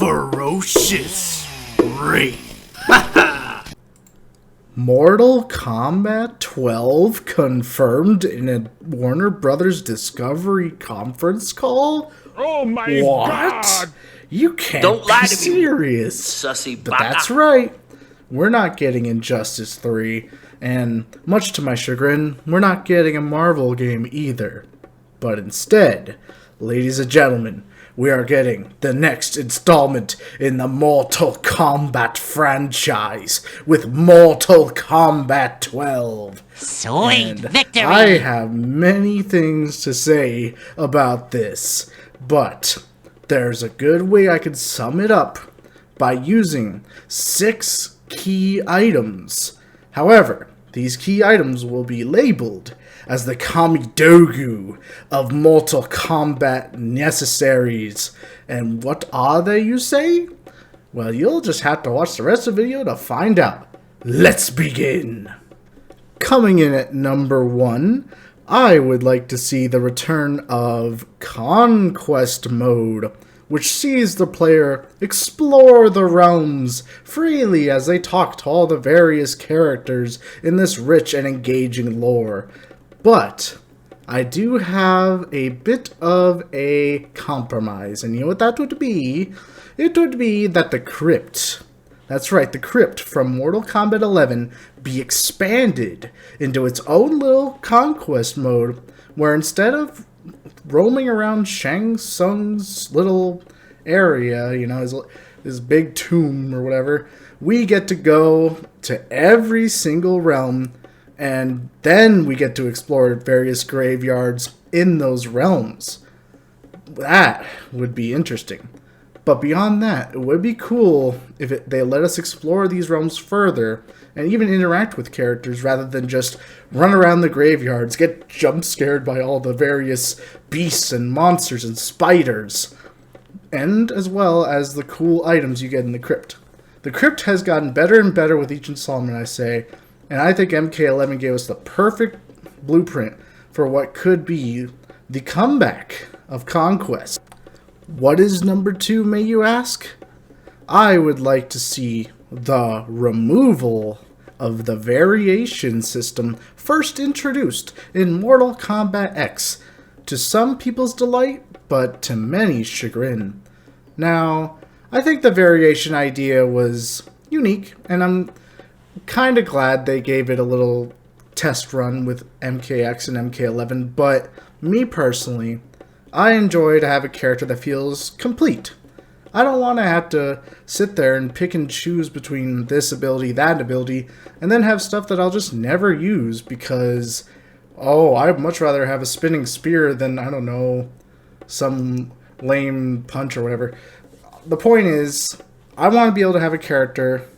Ferocious Wraith. Mortal Kombat 12 confirmed in a Warner Brothers Discovery conference call? Oh my God! You can't Don't lie be to me, serious. sussy But baka. that's right. We're not getting Injustice 3, and much to my chagrin, we're not getting a Marvel game either. But instead, ladies and gentlemen, we are getting the next installment in the Mortal Kombat franchise with Mortal Kombat 12. Sweet And victory! I have many things to say about this, but there's a good way I could sum it up by using 6 key items. However, these key items will be labeled as the Kamidogu of Mortal Kombat necessaries. And what are they, you say? Well, you'll just have to watch the rest of the video to find out. Let's begin! Coming in at number 1, I would like to see the return of Conquest Mode, which sees the player explore the realms freely as they talk to all the various characters in this rich and engaging lore. But I do have a bit of a compromise, and you know what that would be? It would be that the crypt, that's right, the crypt from Mortal Kombat 11 be expanded into its own little conquest mode, where instead of roaming around Shang Tsung's little area, you know, his big tomb or whatever, we get to go to every single realm, and then we get to explore various graveyards in those realms. That would be interesting. But beyond that, it would be cool if they let us explore these realms further and even interact with characters rather than just run around the graveyards, get jump scared by all the various beasts and monsters and spiders, and as well as the cool items you get in the crypt. The crypt has gotten better and better with each installment, I say, and I think MK11 gave us the perfect blueprint for what could be the comeback of Conquest. What is number 2, may you ask? I would like to see the removal of the variation system first introduced in Mortal Kombat X, to some people's delight, but to many's chagrin. Now, I think the variation idea was unique, and I'm kind of glad they gave it a little test run with MKX and MK11, but me personally, I enjoy to have a character that feels complete. I don't want to have to sit there and pick and choose between this ability, that ability, and then have stuff that I'll just never use because, oh, I'd much rather have a spinning spear than, I don't know, some lame punch or whatever. The point is, I want to be able to have a character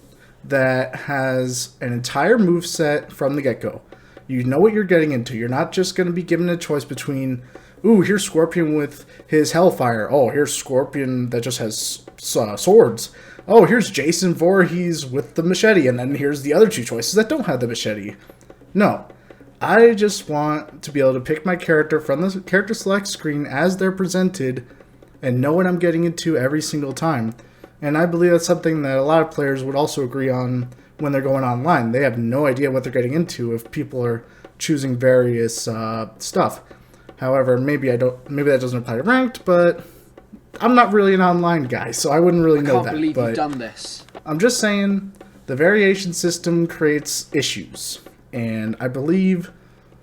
that has an entire moveset from the get-go. You know what you're getting into. You're not just going to be given a choice between, ooh, here's Scorpion with his Hellfire. Oh, here's Scorpion that just has swords. Oh, here's Jason Voorhees with the machete. And then here's the other 2 choices that don't have the machete. No. I just want to be able to pick my character from the character select screen as they're presented and know what I'm getting into every single time. And I believe that's something that a lot of players would also agree on when they're going online. They have no idea what they're getting into if people are choosing various stuff. However, maybe that doesn't apply to ranked, but I'm not really an online guy, so I wouldn't really know that. I can't believe but you've done this. I'm just saying the variation system creates issues, and I believe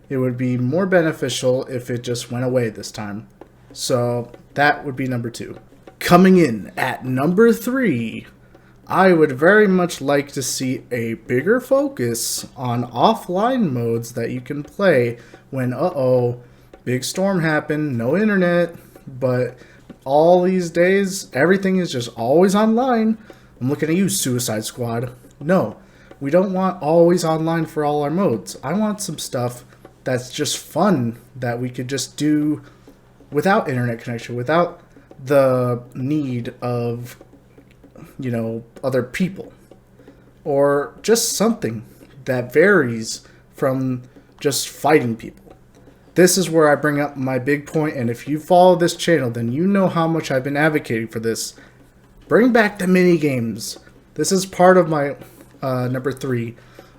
it would be more beneficial if it just went away this time. So that would be number 2. Coming in at number 3, I would very much like to see a bigger focus on offline modes that you can play when, big storm happened, no internet, but all these days, everything is just always online. I'm looking at you, Suicide Squad. No, we don't want always online for all our modes. I want some stuff that's just fun that we could just do without internet connection, without the need of, you know, other people. Or just something that varies from just fighting people. This is where I bring up my big point, and if you follow this channel, then you know how much I've been advocating for this. Bring back the mini games. This is part of my number 3.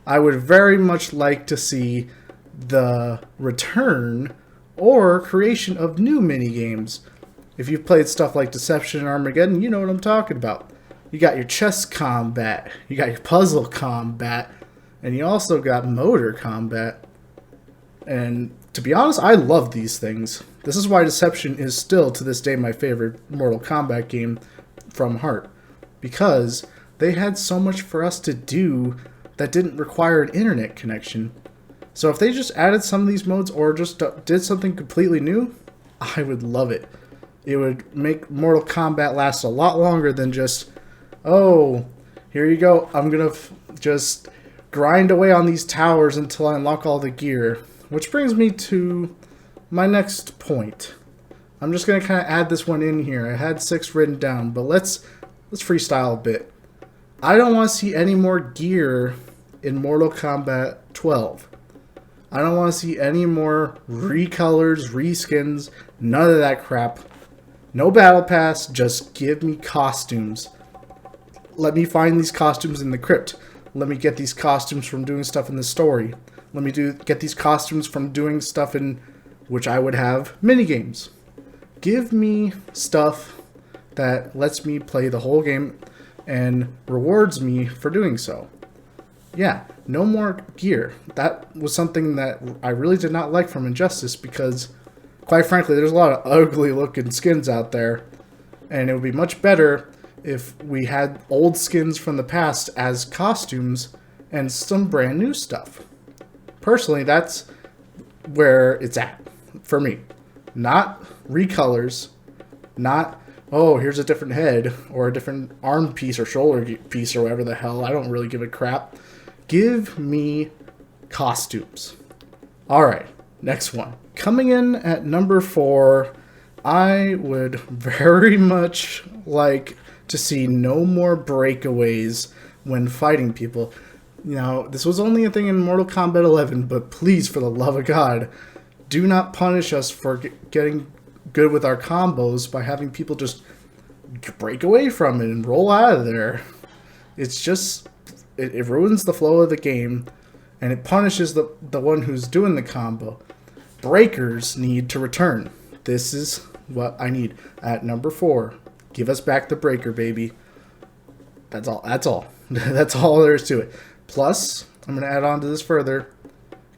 I would very much like to see the return or creation of new mini games. If you've played stuff like Deception and Armageddon, you know what I'm talking about. You got your chess combat, you got your puzzle combat, and you also got motor combat. And to be honest, I love these things. This is why Deception is still, to this day, my favorite Mortal Kombat game from Heart. Because they had so much for us to do that didn't require an internet connection. So if they just added some of these modes or just did something completely new, I would love it. It would make Mortal Kombat last a lot longer than just, oh, here you go, I'm going to just grind away on these towers until I unlock all the gear. Which brings me to my next point. I'm just going to kind of add this one in here. I had 6 written down, but let's freestyle a bit. I don't want to see any more gear in Mortal Kombat 12. I don't want to see any more recolors, reskins, none of that crap. No battle pass, just give me costumes. Let me find these costumes in the crypt. Let me get these costumes from doing stuff in the story. Let me get these costumes from doing stuff in which I would have minigames. Give me stuff that lets me play the whole game and rewards me for doing so. Yeah, no more gear. That was something that I really did not like from Injustice because, quite frankly, there's a lot of ugly looking skins out there. And it would be much better if we had old skins from the past as costumes and some brand new stuff. Personally, that's where it's at for me. Not recolors, not, oh, here's a different head or a different arm piece or shoulder piece or whatever the hell. I don't really give a crap. Give me costumes. Alright, next one. Coming in at number 4, I would very much like to see no more breakaways when fighting people. Now, this was only a thing in Mortal Kombat 11, but please, for the love of God, do not punish us for getting good with our combos by having people just break away from it and roll out of there. It's just, it ruins the flow of the game, and it punishes the one who's doing the combo. Breakers need to return. This is what I need. At number 4, give us back the breaker, baby. That's all. That's all. That's all there is to it. Plus, I'm going to add on to this further.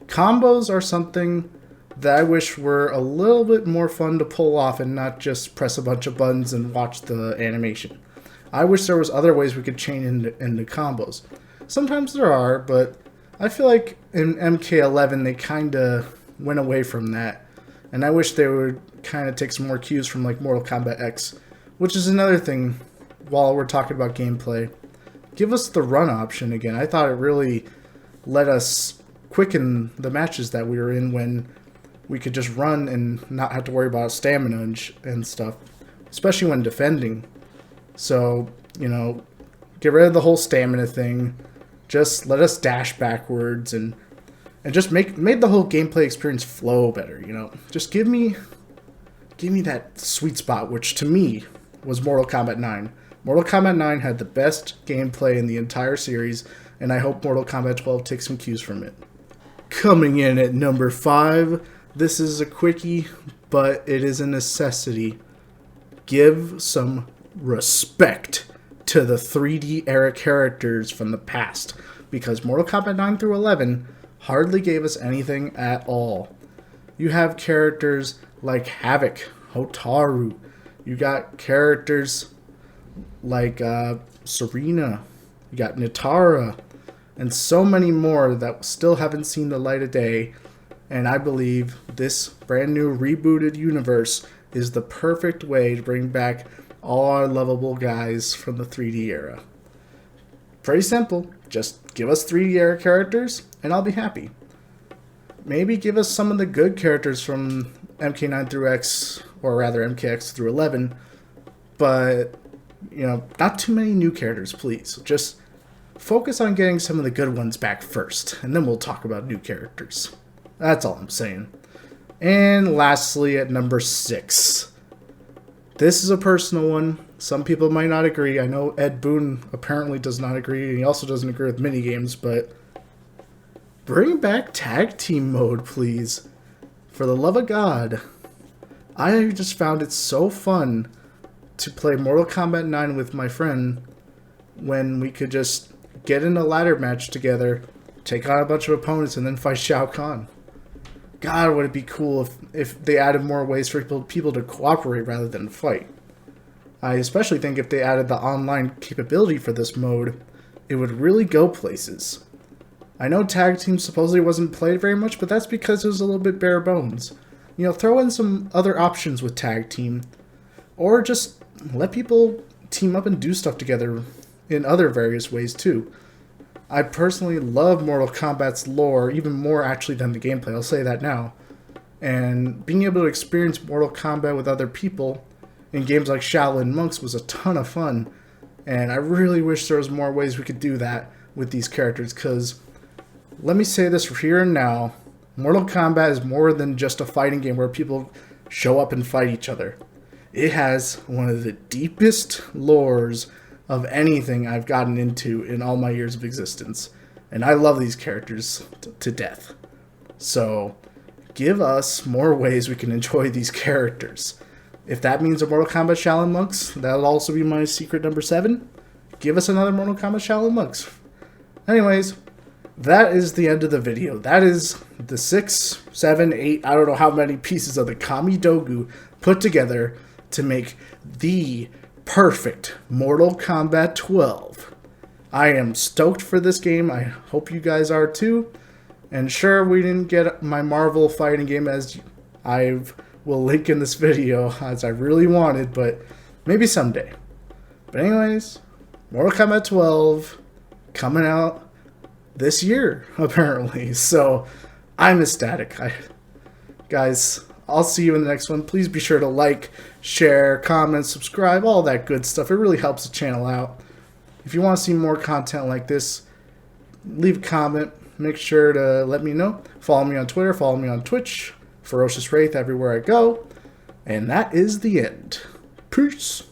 Combos are something that I wish were a little bit more fun to pull off and not just press a bunch of buttons and watch the animation. I wish there was other ways we could chain into combos. Sometimes there are, but I feel like in MK11 they kind of went away from that. And I wish they would kind of take some more cues from like Mortal Kombat X, which is another thing while we're talking about gameplay. Give us the run option again. I thought it really let us quicken the matches that we were in when we could just run and not have to worry about stamina and stuff, especially when defending. So, you know, get rid of the whole stamina thing. Just let us dash backwards and just made the whole gameplay experience flow better, you know. Just give me that sweet spot, which to me was Mortal Kombat 9. Mortal Kombat 9 had the best gameplay in the entire series, and I hope Mortal Kombat 12 takes some cues from it. Coming in at number 5, this is a quickie, but it is a necessity. Give some respect to the 3D era characters from the past, because Mortal Kombat 9 through 11 hardly gave us anything at all. You have characters like Havoc, Hotaru, you got characters like Serena, you got Nitara, and so many more that still haven't seen the light of day. And I believe this brand new rebooted universe is the perfect way to bring back all our lovable guys from the 3D era. Pretty simple. Just give us 3D era characters and I'll be happy. Maybe give us some of the good characters from MK9 through X, or rather MKX through 11, but, you know, not too many new characters, please. Just focus on getting some of the good ones back first, and then we'll talk about new characters. That's all I'm saying. And lastly, at number 6, This is a personal one. Some people might not agree. I know Ed Boon apparently does not agree, and he also doesn't agree with minigames, but bring back tag team mode, please. For the love of God. I just found it so fun to play Mortal Kombat 9 with my friend when we could just get in a ladder match together, take on a bunch of opponents, and then fight Shao Kahn. God, would it be cool if they added more ways for people to cooperate rather than fight. I especially think if they added the online capability for this mode, it would really go places. I know tag team supposedly wasn't played very much, but that's because it was a little bit bare bones. You know, throw in some other options with tag team, or just let people team up and do stuff together in other various ways too. I personally love Mortal Kombat's lore, even more actually than the gameplay, I'll say that now. And being able to experience Mortal Kombat with other people in games like Shaolin Monks was a ton of fun. And I really wish there was more ways we could do that with these characters, because let me say this here and now, Mortal Kombat is more than just a fighting game where people show up and fight each other. It has one of the deepest lores of anything I've gotten into in all my years of existence. And I love these characters to death. So, give us more ways we can enjoy these characters. If that means a Mortal Kombat Shaolin Monks, that'll also be my secret number 7. Give us another Mortal Kombat Shaolin Monks. Anyways, that is the end of the video. That is the 6, 7, 8, I don't know how many pieces of the Kami Dogu put together to make the perfect Mortal Kombat 12. I am stoked for this game. I hope you guys are too. And sure, we didn't get my Marvel fighting game, as I will link in this video, as I really wanted, but maybe someday. But anyways, Mortal Kombat 12 coming out this year, apparently. So I'm ecstatic. Guys, I'll see you in the next one. Please be sure to like, share, comment, subscribe, all that good stuff. It really helps the channel out. If you want to see more content like this, leave a comment. Make sure to let me know. Follow me on Twitter. Follow me on Twitch. Ferocious Wraith everywhere I go. And that is the end. Peace.